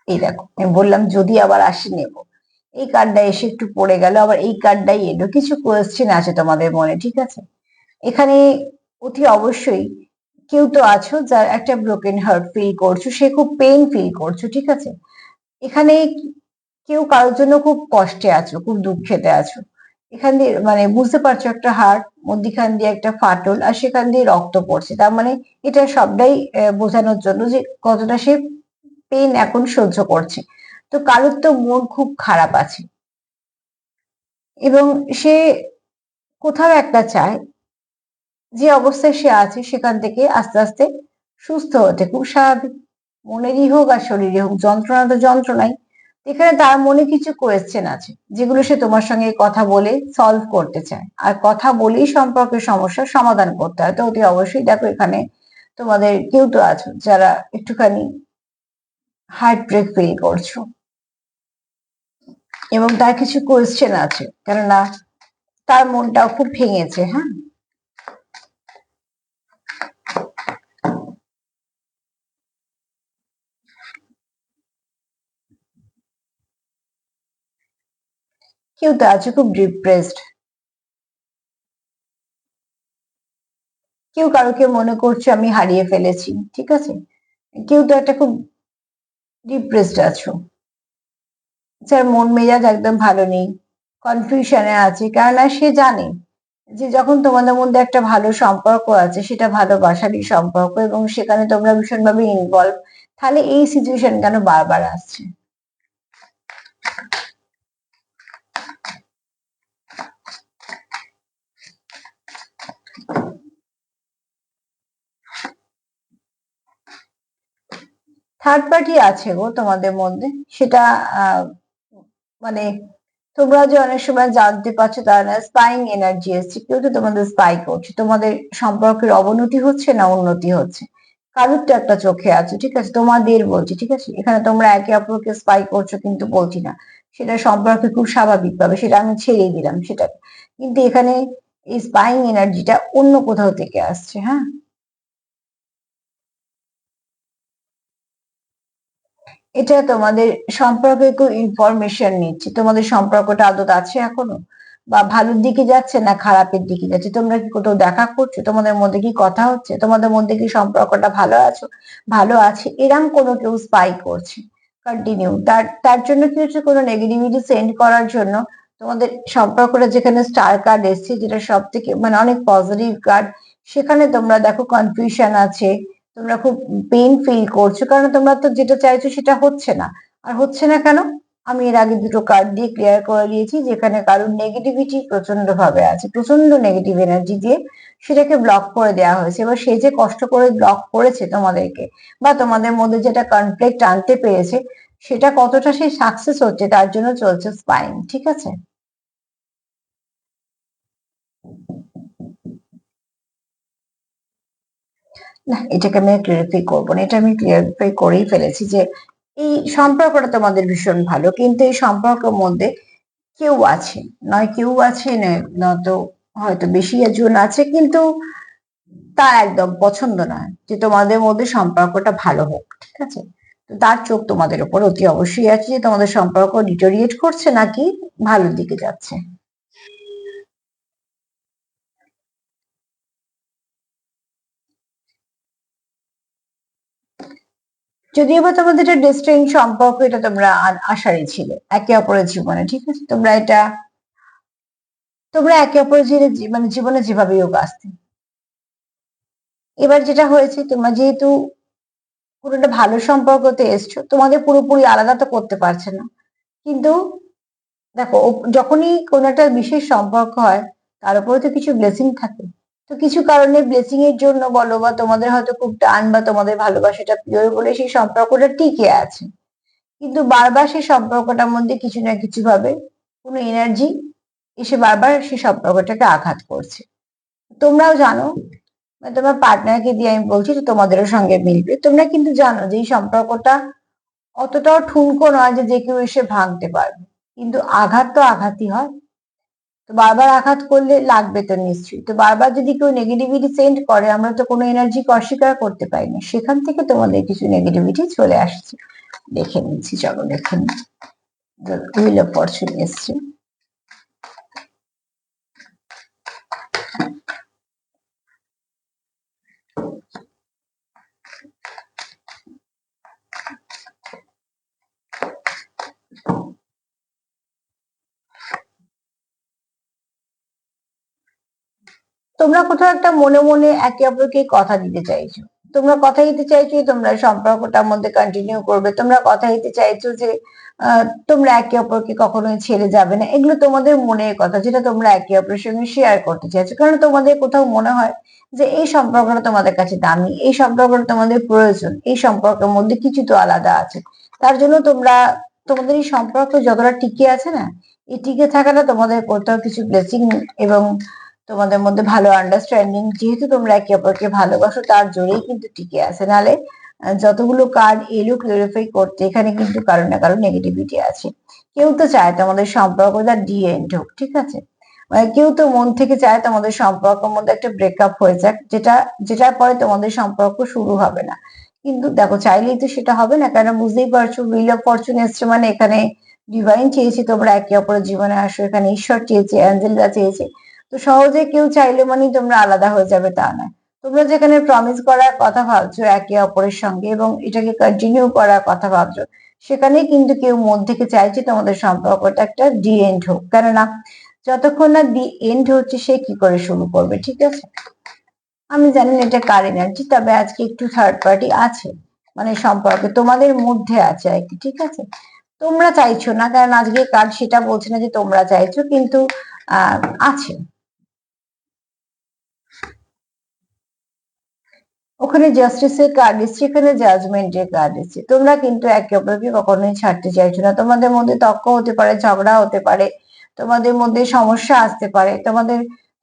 এই দেখো, আমি বললাম যদি আবার আসে নেব। এই কার্ডটা এসে একটু পড়ে গেল, আবার এই কার্ডটাই এলো। কিছু কোয়েশ্চেন আছে তোমাদের মনে, ঠিক আছে। এখানে অতি অবশ্যই কেউ তো আছো যার একটা ব্রোকেন হার্ট ফিল করছো, সে খুব পেইন ফিল করছো, ঠিক আছে। এখানে কেউ কারোর জন্য খুব কষ্টে আছো, খুব দুঃখেতে আছো। এখান দিয়ে মানে বুঝতে পারছো একটা হার্ট, মধ্যিখান দিয়ে একটা ফাটল, আর সেখান দিয়ে রক্ত পড়ছে, তার মানে এটা সবটাই বোঝানোর জন্য যে কতটা সে পেইন এখন সহ্য করছে। তো কারোর তো মন খুব খারাপ আছে, এবং সে কোথাও একটা চায় যে অবস্থায় সে আছে সেখান থেকে আস্তে আস্তে সুস্থ হতে, খুব স্বাভাবিক। মনেরই হোক আর শরীরে হোক, যন্ত্রণা তো যন্ত্রণাই। এখানে তার মনে কিছু কোয়েশ্চেন আছে যেগুলো সে তোমার সঙ্গে কথা বলে সলভ করতে চায়, আর কথা বলেই সম্পর্কের সমস্যার সমাধান করতে হয়। তো অতি অবশ্যই দেখো, এখানে তোমাদের কেউ তো আছো যারা একটুখানি হার্ট ব্রেক ফিল করছো, এবং তার কিছু কোয়েশ্চেন আছে, কেননা তার মনটাও খুব ভেঙেছে। হ্যাঁ, কেউ তো আছে খুব ডিপ্রেসড, কেউ কারোকে মনে করছে আমি হারিয়ে ফেলেছি, ঠিক আছে। কেউ তো একটা খুব ডিপ্রেসড আছো, যার মন মেজাজ একদম ভালো নেই, কনফিউশনে আছে, কেননা সে জানে যে যখন তোমাদের মধ্যে একটা ভালো সম্পর্ক আছে, সেটা ভালোবাসারই সম্পর্ক, এবং সেখানে তোমরা ভীষণভাবে ইনভলভ, তাহলে এই সিচুয়েশন কেন বারবার আসছে। থার্ড পার্টি আছে গো তোমাদের মধ্যে, সেটা আহ, মানে তোমরা যে অনেক সময় জানতে পারছো তার না স্পাইং এনার্জি এসছে, কেউ তো তোমাদের স্পাই করছে, তোমাদের সম্পর্কের অবনতি হচ্ছে না উন্নতি হচ্ছে। কারোর তো একটা চোখে আছে, ঠিক আছে, তোমাদের বলছি, ঠিক আছে। এখানে তোমরা একে অপরকে স্পাই করছো কিন্তু বলছি না, সেটা সম্পর্কে খুব স্বাভাবিক ভাবে, সেটা আমি ছেড়ে দিলাম সেটা। কিন্তু এখানে এই স্পাইং এনার্জিটা অন্য কোথাও থেকে আসছে। হ্যাঁ, এটা তোমাদের সম্পর্কে কেউ ইনফরমেশন নিচ্ছে, তোমাদের সম্পর্কটা আদত আছে এখনো, বা ভালোর দিকে যাচ্ছে না খারাপের দিকে যাচ্ছে, তোমরা কি কোথাও দেখা করছো, তোমাদের মধ্যে কি কথা হচ্ছে, তোমাদের মধ্যে কি সম্পর্কটা ভালো আছো, ভালো আছে, এরম কোনো কেউ স্পাই করছে কন্টিনিউ। তার তার জন্য কি হচ্ছে, কোনো নেগেটিভিটি সেন্ড করার জন্য তোমাদের সম্পর্কটা, যেখানে স্টার কার্ড এসছে, যেটা সব থেকে মানে অনেক পজিটিভ কার্ড, সেখানে তোমরা দেখো কনফিউশন আছে, তোমরা খুব পেইন ফিল করছো, কারণ তোমরা তো যেটা চাইছো সেটা হচ্ছে না। আর হচ্ছে না কেন, আমি এর আগে দুটো কার্ড দিয়ে ক্লিয়ার করে দিয়েছি, যেখানে কারোর নেগেটিভিটি প্রচন্ড ভাবে আছে, প্রচন্ড নেগেটিভ এনার্জি দিয়ে সেটাকে ব্লক করে দেওয়া হয়েছে। এবার সে যে কষ্ট করে ব্লক করেছে তোমাদেরকে, বা তোমাদের মধ্যে যেটা কনফ্লিক্ট আনতে পেরেছে, সেটা কতটা সে সাকসেস হচ্ছে তার জন্য চলছে স্পাইন, ঠিক আছে। না, এটাকে আমি ক্লিয়ারিফাই করবো না, এটা আমি ক্লিয়ারিফাই করেই ফেলেছি যে এই সম্পর্কটা তোমাদের ভীষণ ভালো, কিন্তু এই সম্পর্কের মধ্যে কেউ আছে, নয় কেউ আছে, নয়তো হয়তো বেশি জন আছে, কিন্তু তার একদম পছন্দ নয় যে তোমাদের মধ্যে সম্পর্কটা ভালো হোক, ঠিক আছে। তো তার চোখ তোমাদের উপর অতি অবশ্যই আছে, যে তোমাদের সম্পর্ক ডিটোরিয়েট করছে নাকি ভালোর দিকে যাচ্ছে। যদিও বা তোমাদের এটা ডিস্টেন্স সম্পর্ক, এটা তোমরা আশারই ছিলে একে অপরের জীবনে, ঠিক আছে, তোমরা একে অপরের মানে জীবনে যেভাবেই হোক আসতে। এবার যেটা হয়েছে, তোমরা যেহেতু কোনো একটা ভালো সম্পর্কতে এসছো, তোমাদের পুরোপুরি আলাদা তো করতে পারছে না, কিন্তু দেখো যখনই কোনো একটা বিশেষ সম্পর্ক হয় তার উপরে তো কিছু ব্লেসিং থাকে। তো কিছু কারণে ব্লেসিং এর জন্য বলো বা তোমাদের হয়তো খুব টান বা তোমাদের ভালোবাসাটা পিওর বলে সেই সম্পর্কটা টিকে আছে, কিন্তু বারবার সেই সম্পর্কটার মধ্যে কিছু না কিছু ভাবে কোনো এনার্জি এসে বারবার সেই সম্পর্কটাকে আঘাত করছে। তোমরাও জানো, মানে তোমার পার্টনারকে দিয়ে আমি বলছি যে তোমাদেরও সঙ্গে মিলবে, তোমরা কিন্তু জানো যে এই সম্পর্কটা অতটাও ঠুনকো নয় যে যে কেউ এসে ভাঙতে পারবে, কিন্তু আঘাত তো আঘাতই হয়। তো বারবার আঘাত করলে লাগবে তো নিশ্চয়ই, তো বারবার যদি কেউ নেগেটিভিটি সেন্ড করে আমরা তো কোনো এনার্জি অস্বীকার করতে পারি না, সেখান থেকে তোমাদের কিছু নেগেটিভিটি চলে আসছে। দেখে নিচ্ছি, চলো দেখে নিচ্ছি। হুইল অফ ফরচুন এসছে। তোমরা কোথাও একটা মনে মনে একে অপরকে কথা দিতে চাইছো, তোমরা কথা দিতে চাইছো যে তোমরা সম্পর্কটার মধ্যে কন্টিনিউ করবে, তোমরা কথা দিতে চাইছো যে তোমরা একে অপরকে কখনোই ছেড়ে যাবে না, এগুলো তোমাদের মনের কথা যেটা তোমরা একে অপরের সঙ্গে শেয়ার করতে চাইছো, কারণ তোমাদের কোথাও মনে হয় যে এই সম্পর্কটা তোমাদের কাছে দামি, এই সম্পর্কটা তোমাদের প্রয়োজন, এই সম্পর্কের মধ্যে কিছু তো আলাদা আছে। তার জন্য তোমরা তোমাদের এই সম্পর্ক যতটা টিকে আছে না, এই টিকে থাকাটা তোমাদের কোথাও কিছু ব্লেসিং এবং তোমাদের মধ্যে ভালো আন্ডারস্ট্যান্ডিং, যেহেতু তোমরা একে অপরকে ভালোবাসো তার জোরেই কিন্তু টিকে আছে, নালে যতগুলো কার্ড এলো ক্লিয়ারিফাই করতে এখানে কিন্তু কারো না কারো নেগেটিভিটি আছে। কেউ তো চায় তোমাদের সম্পর্কটা ডি এন্ড হোক, ঠিক আছে, মানে কেউ তো মন থেকে চায় তোমাদের সম্পর্কের মধ্যে একটা ব্রেকআপ হয়ে যাক, যেটার পরে তোমাদের সম্পর্ক শুরু হবে না। কিন্তু দেখো চাইলেই তো সেটা হবে না, কারণ বুঝতেই পারছো হুইল অফ ফরচুন এসছে, মানে এখানে ডিভাইন চেয়েছে তোমরা একে অপরের জীবনে আসো, এখানে ঈশ্বর চেয়েছে, অ্যাঞ্জেলরা চেয়েছে। তো সহজে কেউ চাইলে মানে তোমরা আলাদা হয়ে যাবে তা নয়। তোমরা যেখানে প্রমিস করার কথা ভাবছো একে অপরের সঙ্গে এবং এটাকে কন্টিনিউ করার কথা ভাবছো, সেখানে কিন্তু কেউ মন থেকে চাইছে তোমাদের সম্পর্কটা একটা ডি এন্ড হোক, কেননা যতক্ষণ না দি এন্ড হচ্ছে সে কি করে শুরু করবে, ঠিক আছে। আমি জানি না এটা কার এনার্জি, তবে আজকে একটু থার্ড পার্টি আছে, মানে সম্পর্কে তোমাদের মধ্যে আছে আর কি, ঠিক আছে। তোমরা চাইছো না, কারণ আজকে কার্ড সেটা বলছে না যে তোমরা চাইছো, কিন্তু আছে। ওখানে জাস্টিসের কার্ড এসছে, এখানে জাজমেন্টের কার্ড এসছে। তোমরা কিন্তু একে অপরকে কখনোই ছাড়তে চাইছো না, তোমাদের মধ্যে তর্ক হতে পারে, ঝগড়া হতে পারে, তোমাদের মধ্যে সমস্যা আসতে পারে,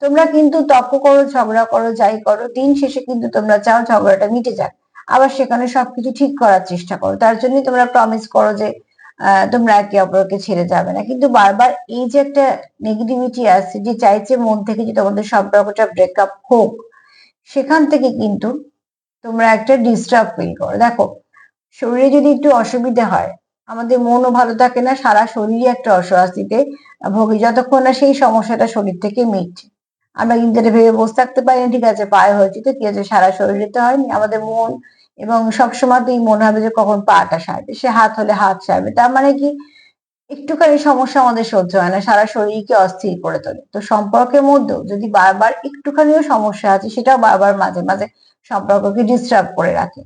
তোমরা কিন্তু তর্ক করো, ঝগড়া করো, যাই করো, দিন শেষে কিন্তু তোমরা চাও ঝগড়াটা মিটে যাক, আবার সেখানে সবকিছু ঠিক করার চেষ্টা করো, তার জন্যই তোমরা প্রমিস করো যে তোমরা একে অপরকে ছেড়ে যাবে না, কিন্তু বারবার এই যে একটা নেগেটিভিটি আসছে যে চাইছে মন থেকে যে তোমাদের সম্পর্কটা ব্রেকআপ হোক, সেখান থেকে কিন্তু তোমরা একটা ডিস্টার্ব ফিল করো। দেখো শরীরে যদি একটু অসুবিধা হয়, আমাদের মনও ভালো থাকে না, সারা শরীরই একটা অস্বস্তিতে ভোগী যতক্ষণ না সেই সমস্যাটা শরীর থেকে মিটছে। আমরা কিন্তু এটা ভেবে বসে থাকতে পারি না, ঠিক আছে পায়ে হয়েছে তো কি আছে, সারা শরীরে তো হয়নি, আমাদের মন এবং সবসময় তো এই মনে হবে যে কখন পাটা সারবে, সে হাত হলে হাত সারবে, তার মানে কি একটুখানি সমস্যা আমাদের সহ্য হয় না, সারা শরীরকে অস্থির করে তোলে। তো সম্পর্কের মধ্যেও যদি বারবার একটুখানিও সমস্যা আছে, সেটাও বারবার মাঝে মাঝে সম্পর্ককে ডিস্টার্ব করে রাখে।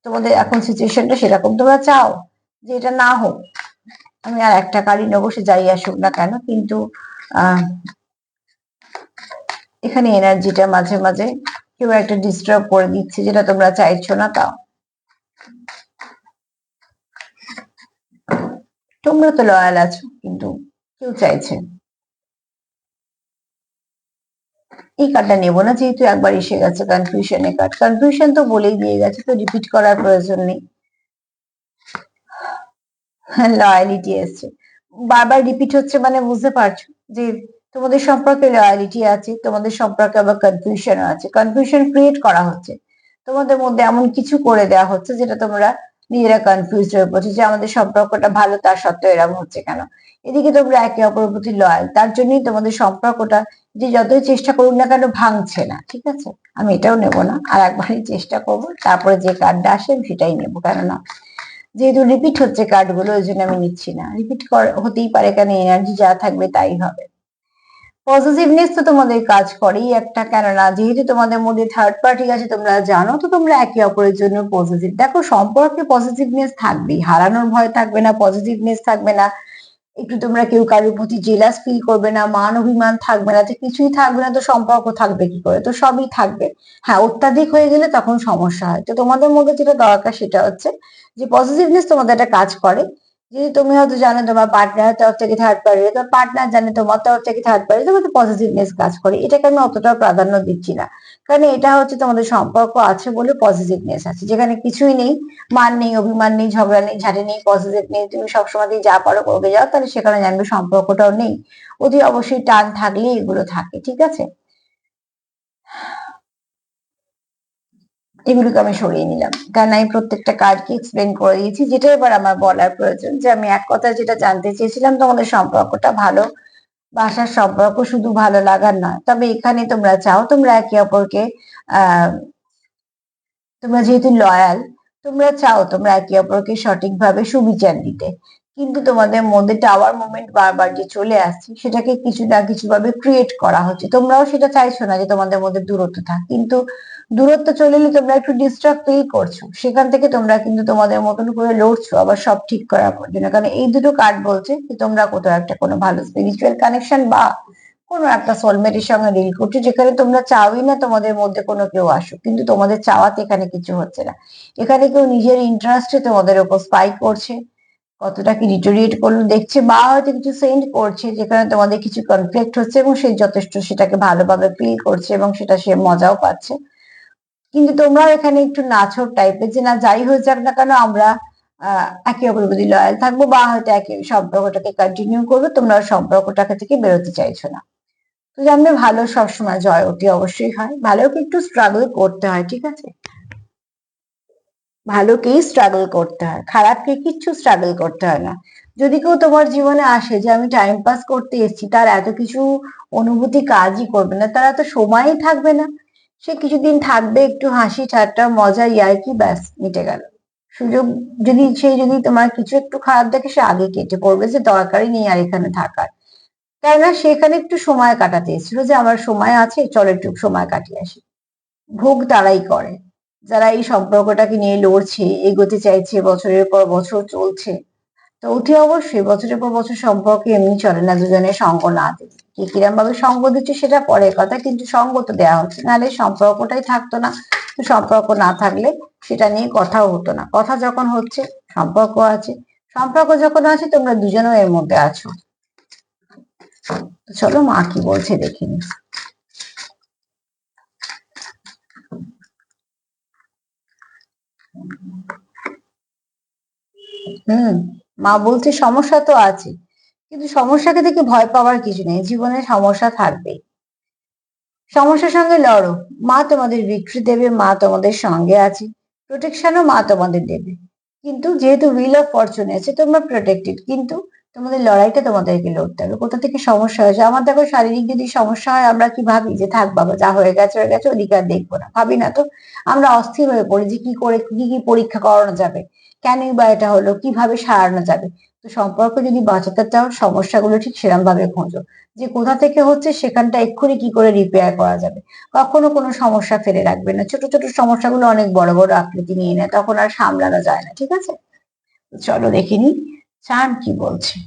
তোমাদের এখন সিচুয়েশনটা সেরকম, তোমরা চাও যে এটা না হোক। আমি আর একটা কার্ডই নেবো, সে যাই আসুক না কেন, কিন্তু আহ এখানে এনার্জিটা মাঝে মাঝে কেউ একটা ডিস্টার্ব করে দিচ্ছে, যেটা তোমরা চাইছো না তাও। তোমরা তো লয়াল আছো, কিন্তু কেউ চাইছে। এই কার্ডটা নেবো না, যেহেতু একবার এসে গেছে কনফিউশনের কার্ড, কনফিউশন তো বলেই দিয়ে গেছে, তো রিপিট করার প্রয়োজন নেই। লয়ালিটি এসছে, বারবার রিপিট হচ্ছে, মানে বুঝতে পারছো যে তোমাদের সম্পর্কে লয়ালিটি আছে, তোমাদের সম্পর্কে আবার কনফিউশন আছে, কনফিউশন ক্রিয়েট করা হচ্ছে, তোমাদের মধ্যে এমন কিছু করে দেওয়া হচ্ছে যেটা তোমরা নিজেরা কনফিউজ হয়ে পড়ছো যে আমাদের সম্পর্কটা ভালো তা সত্ত্বেও এরকম হচ্ছে কেন। এদিকে তোমরা একে অপরের প্রতি লয়াল, তার জন্যই তোমাদের সম্পর্কটা যে যতই চেষ্টা করুক না কেন ভাঙছে না, ঠিক আছে। আমি এটাও নেবো না, আর একবারই চেষ্টা করবো, তারপরে যে কার্ডটা আসে আমি সেটাই নেবো, কেননা যেহেতু রিপিট হচ্ছে কার্ডগুলো ওই জন্য আমি নিচ্ছি না, রিপিট হতেই পারে, কেন এনার্জি যা থাকবে তাই হবে। পজিটিভনেস তো তোমাদের কাজ করেই একটা, কেননা যেহেতু তোমাদের মধ্যে থার্ড পার্টি আছে তোমরা জানো, তো তোমরা একে অপরের জন্য পজিটিভ। দেখো, সম্পর্কে পজিটিভনেস থাকবেই, হারানোর ভয় থাকবে না, পজিটিভনেস থাকবে না, একটু তোমরা কেউ কারোর প্রতি জেলাস ফিল করবে না, মান অভিমান থাকবে না, তো কিছুই থাকবে না, তো সম্পর্ক থাকবে কি করে? তো সবই থাকবে। হ্যাঁ, অত্যাধিক হয়ে গেলে তখন সমস্যা হয়। তো তোমাদের মধ্যে যেটা দরকার সেটা হচ্ছে যে পজিটিভনেস তোমাদের একটা কাজ করে। যদি তুমি হয়তো জানো তোমার পার্টনার তরফ থেকে থার্ড পার্টি, তোমার পার্টনার জানে তোমার তরফ থেকে থার্ড পার্টি, তোমাদের পজিটিভনেস কাজ করে, এটাকে আমি অতটা প্রাধান্য দিচ্ছি না। কারণ এটা হচ্ছে তোমাদের সম্পর্ক আছে বলে পজিটিভনেস আছে। যেখানে কিছুই নেই, মান নেই, অভিমান নেই, ঝগড়া নেই, ঝাঁটি নেই, পজিটিভ নেই, তুমি সবসময় যা পারো করবে যাও, তাহলে সেখানে জানবে সম্পর্কটাও নেই। অতি অবশ্যই টান থাকলে এগুলো থাকে, ঠিক আছে? এগুলোকে আমি সরিয়ে নিলাম, কারণ আমি প্রত্যেকটা কার্ডকে এক্সপ্লেন করে দিয়েছি। যেটা এবার আমার বলার প্রয়োজন, যে আমি এক কথা যেটা জানতে চেয়েছিলাম, তোমাদের সম্পর্কটা ভালো বাসার সম্পর্ক, শুধু ভালো লাগার নয়। তবে এখানে তোমরা চাও তোমরা একে অপরকে আহ তোমরা যেহেতু লয়াল, তোমরা চাও তোমরা একে অপরকে সঠিকভাবে সুবিচার দিতে। কিন্তু তোমাদের মধ্যে টাওয়ার মুভমেন্ট বারবার যে চলে আসছে, সেটাকে কিছু না কিছু ভাবে ক্রিয়েট করা হচ্ছে। তোমরাও সেটা চাইছো না যে তোমাদের মধ্যে দূরত্ব থাক, কিন্তু দূরত্ব চলে এলে তোমরা একটু ডিস্টার্ব ফিল করছো। সেখান থেকে তোমরা কিন্তু তোমাদের মতন করে লড়ছো আবার সব ঠিক করার জন্য। কারণ এই দুটো কার্ড বলছে যে তোমরা কোথাও একটা কোনো ভালো স্পিরিচুয়াল কানেকশন বা কোনো একটা সোলমেটের সঙ্গে ডিল করছো, যেখানে তোমরা চাওই না তোমাদের মধ্যে কোনো কেউ আসুক, কিন্তু তোমাদের চাওয়াতে এখানে কিছু হচ্ছে না। এখানে কেউ নিজের ইন্টারেস্টে তোমাদের উপর স্পাই করছে, কতটা কি ডিটোরিয়েট করলো দেখছে, বা হয়তো কিছু সেন্ড করছে যেখানে তোমাদের কিছু কনফ্লিক্ট হচ্ছে, এবং সে যথেষ্ট সেটাকে ভালোভাবে ফিল করছে এবং সেটা সে মজাও পাচ্ছে। কিন্তু তোমরাও এখানে একটু নাছোড় টাইপের, যে না যাই হয়ে যাক না কেন আমরা একে অপরের প্রতি লয়াল থাকবো, বা হয়তো একে সম্পর্কটাকে কন্টিনিউ করবো, তোমরা সম্পর্কটাকে থেকে বেরোতে চাইছো না। তো জানবে, ভালো সবসময় জয় অতি অবশ্যই হয়, ভালোকে একটু স্ট্রাগল করতে হয়, ঠিক আছে? ভালোকেই স্ট্রাগল করতে হয়, খারাপকে কিচ্ছু স্ট্রাগল করতে হয় না। যদি কেউ তোমার জীবনে আসে যে আমি টাইম পাস করতে এসেছি, তার এত কিছু অনুভূতি কাজই করবে না, তার এত সময়ই থাকবে না। সে কিছুদিন থাকবে, একটু হাসি ঠাট্টা মজা ইয়ার্কি, ব্যাস মিটে গেল। সুযোগ যদি তোমার কিছু একটু খারাপ দেখে, সে আগে কেটে পড়বে, যে দরকারই নেই আর এখানে থাকার। কেননা সেখানে একটু সময় কাটাতে এসেছিল, যে আমার সময় আছে, চলো একটু সময় কাটিয়ে আসি। ভোগ তারাই করে যারা এই সম্পর্কটাকে নিয়ে লড়ছে, এগোতে চাইছে, বছরের পর বছর চলছে। তো অতি অবশ্যই বছরের পর বছর সম্পর্ক এমনি চলে না দুজনের সঙ্গ না দিলে। কে কিরম ভাবে সঙ্গ দিচ্ছে সেটা পরের কথা, কিন্তু সঙ্গ তো দেওয়া হচ্ছে, নাহলে সম্পর্কটাই থাকতো না। তো সম্পর্ক না থাকলে সেটা নিয়ে কথাও হতো না। কথা যখন হচ্ছে, সম্পর্ক আছে, সম্পর্ক যখন আছে, তোমরা দুজনেও এর মধ্যে আছো। তো চলো মা কি বলছে দেখিনি। হুম, মা বলছে সমস্যা তো আছে, কিন্তু সমস্যাকে দেখে ভয় পাওয়ার কিছু নেই, জীবনে সমস্যা থাকবেই। সমস্যার সঙ্গে লড়ো, মা তোমাদের ভিক্টরি দেবে, মা তোমাদের সঙ্গে আছে, প্রোটেকশনও মা তোমাদের দেবে। কিন্তু যেহেতু হুইল অফ ফরচুন আছে, তোমরা প্রোটেক্টেড, কিন্তু তোমাদের লড়াইটা তোমাদেরকে লড়তে হবে। কোথা থেকে সমস্যা হয়েছে, আমার দেখো শারীরিক যদি সমস্যা হয়, আমরা কি ভাবি যে থাক বাবা, যা হয়ে গেছে হয়ে গেছে, ওদিকে আর দেখবো না, ভাবি না তো। আমরা অস্থির হয়ে পড়ি যে কি করে কি কি পরীক্ষা করানো যাবে, কেনই বা এটা হলো, কিভাবে সারানো যাবে। তো সম্পর্ক যদি বাঁচাতে চাও, সমস্যাগুলো ঠিক সেরকম ভাবে খোঁজো, যে কোথা থেকে হচ্ছে সেখানটা এক্ষুনি কি করে রিপেয়ার করা যাবে। কখনো কোনো সমস্যা ফেলে রাখবে না, ছোট ছোট সমস্যাগুলো অনেক বড় বড় আকৃতি নিয়ে নেয়, তখন আর সামলানো যায় না, ঠিক আছে? চলো দেখিনি চান কি বলছে।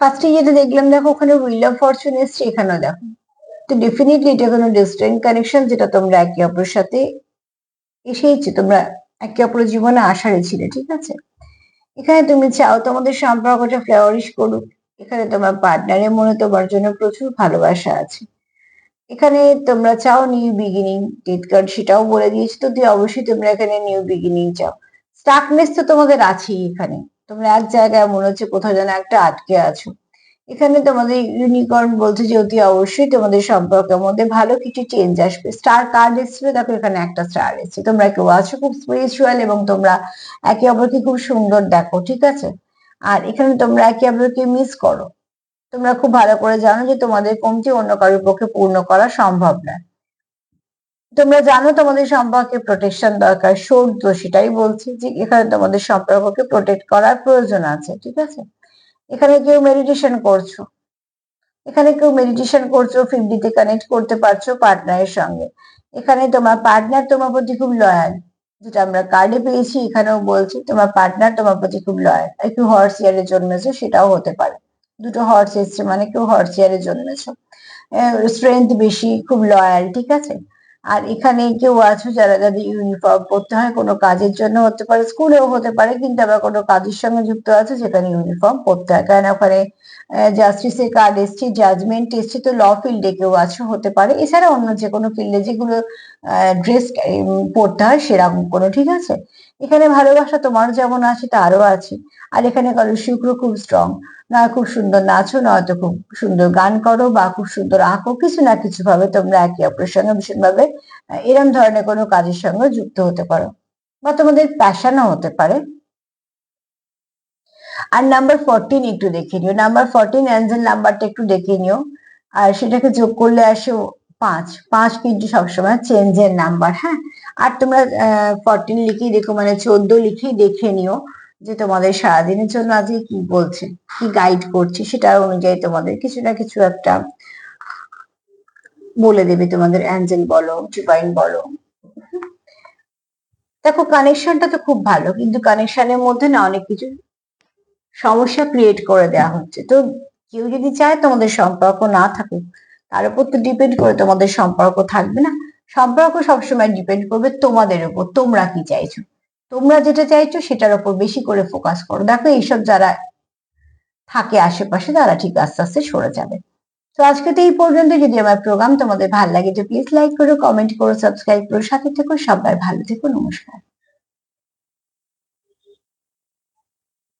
ফার্স্টে যেটা দেখলাম, দেখো ওখানে হুইল অফ ফরচুন এসছে, এখানেও দেখো। তো ডেফিনেটলি এটা কোনো ডিস্টেন্ট কানেকশন, যেটা তোমরা একে অপরের সাথে এসেইছো, তোমরা একে অপরের জীবনে আসারে ছিলে, ঠিক আছে? এখানে তুমি চাও তোমাদের সম্পর্কটা ফ্লাওয়ারিশ করুক। এখানে তোমার পার্টনারের মনে তোমার জন্য প্রচুর ভালোবাসা আছে। এখানে তোমরা চাও নিউ বিগিনিং, ডেথ কার্ড সেটাও বলে দিয়েছে, তো অবশ্যই তোমরা এখানে নিউ বিগিনিং চাও। স্টাকনেস তো তোমাদের আছেই এখানে, তোমরা এক জায়গায় মনে হচ্ছে কোথাও যেন একটা আটকে আছো। এখানে তোমাদের ইউনিকর্ন বলছে যে অতি অবশ্যই তোমাদের সম্পর্কের মধ্যে ভালো কিছু চেঞ্জ আসবে। স্টার কার্ড এসেছিল, দেখো এখানে একটা স্টার এসেছে। তোমরা কেউ আছো খুব স্পিরিচুয়াল, এবং তোমরা একে অপরকে খুব সুন্দর দেখো, ঠিক আছে? আর এখানে তোমরা একে অপরকে মিস করো। তোমরা খুব ভালো করে জানো যে তোমাদের কমতি অন্য কারোর পক্ষে পূর্ণ করা সম্ভব নয়। তোমরা জানো তোমাদের সম্পর্কে প্রোটেকশন দরকার, সৌর্য সেটাই বলছি যে এখানে তোমাদের সম্পর্ককে প্রোটেক্ট করার প্রয়োজন আছে, ঠিক আছে। এখানে কেউ মেডিটেশন করছো, ফিফটিতে কানেক্ট করতে পারছো পার্টনারের সঙ্গে। এখানে তোমার পার্টনার তোমার প্রতি খুব লয়াল, যেটা আমরা কার্ডে পেয়েছি, এখানেও বলছি তোমার পার্টনার তোমার প্রতি খুব লয়াল। একটু হর্স ইয়ারে জন্মেছো, সেটাও হতে পারে, দুটো হর্স এসছে মানে কেউ হর্স ইয়ারে জন্মেছো। স্ট্রেংথ বেশি, খুব লয়াল, ঠিক আছে। আর এখানে কেউ আছো যারা যাদের ইউনিফর্ম পরতে হয়, কোনো কাজের জন্য হতে পারে, স্কুলেও হতে পারে, কিন্তু আবার কোনো কাজের সঙ্গে যুক্ত আছে যেখানে ইউনিফর্ম পরতে হয়, কারণ ওখানে জাস্টিসের কার্ড এসছে, জাজমেন্ট এসছে, তো ল ফিল্ডে কেউ আছো হতে পারে, এছাড়া অন্য যে কোনো ফিল্ডে যেগুলো ড্রেস পরতে হয় সেরকম কোনো, ঠিক আছে। এখানে ভালোবাসা তোমার যেমন আছে তারও আছে। আর এখানে কারো শুক্র খুব স্ট্রং, না খুব সুন্দর নাচো, নয়তো খুব সুন্দর গান করো, বা খুব সুন্দর আঁকো, কিছু না কিছু ভাবে তোমরা একে অপরের সঙ্গে ভীষণভাবে এরম ধরনের কোনো কাজের সঙ্গে যুক্ত হতে পারো, বা তোমাদের প্যাশনও হতে পারে। আর নাম্বার 14 একটু দেখে নিও, নাম্বার 14 অ্যাঞ্জেল নাম্বারটা একটু দেখে নিও। আর সেটাকে যোগ করলে আসো 5। 5 কিন্তু সবসময় চেঞ্জের নাম্বার, হ্যাঁ। আর তোমরা 14 লিখেই দেখো, মানে 14 লিখেই দেখে নিও যে তোমাদের সারাদিনের জন্য আজকে কি বলছে, কি গাইড করছে, সেটার অনুযায়ী তোমাদের কিছু না কিছু একটা বলে দেবে তোমাদের অ্যাঞ্জেল বলো, ডিভাইন বলো। দেখো কানেকশনটা তো খুব ভালো, কিন্তু কানেকশনের মধ্যে না অনেক কিছু সমস্যা ক্রিয়েট করে দেওয়া হচ্ছে। তো কেউ যদি চায় তোমাদের সম্পর্ক না থাকুক, তার উপর তো ডিপেন্ড করে তোমাদের সম্পর্ক থাকবে না। সম্পর্ক সবসময় ডিপেন্ড করবে তোমাদের উপর, তোমরা কি চাইছো। তোমরা যেটা চাইছো সেটার উপর বেশি করে ফোকাস করো। দেখো এইসব যারা থাকে আশেপাশে তারা ঠিক আস্তে আস্তে সরে যাবে। তো আজকে তো এই পর্যন্ত। যদি আমার প্রোগ্রাম তোমাদের ভালো লাগে তো প্লিজ লাইক করো, কমেন্ট করো, সাবস্ক্রাইব করো, সাথে থেকো। সবাই ভালো থেকো, নমস্কার।